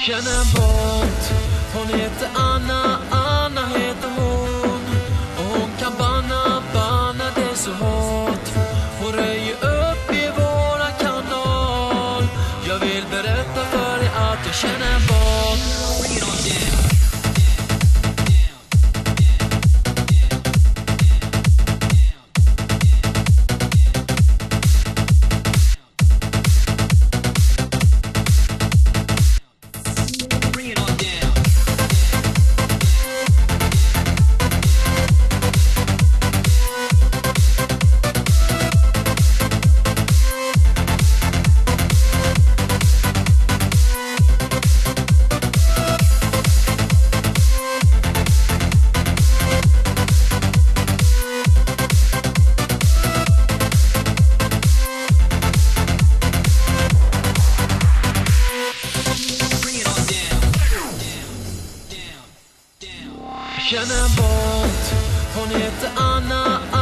Känner en bort. Hon heter Anna, Anna heter hon. Och hon kan banna det så hårt. Hon röjer upp i våran kanal. Jag vill berätta för dig att jag känner en bort. Känner bort. Hon heter Anna.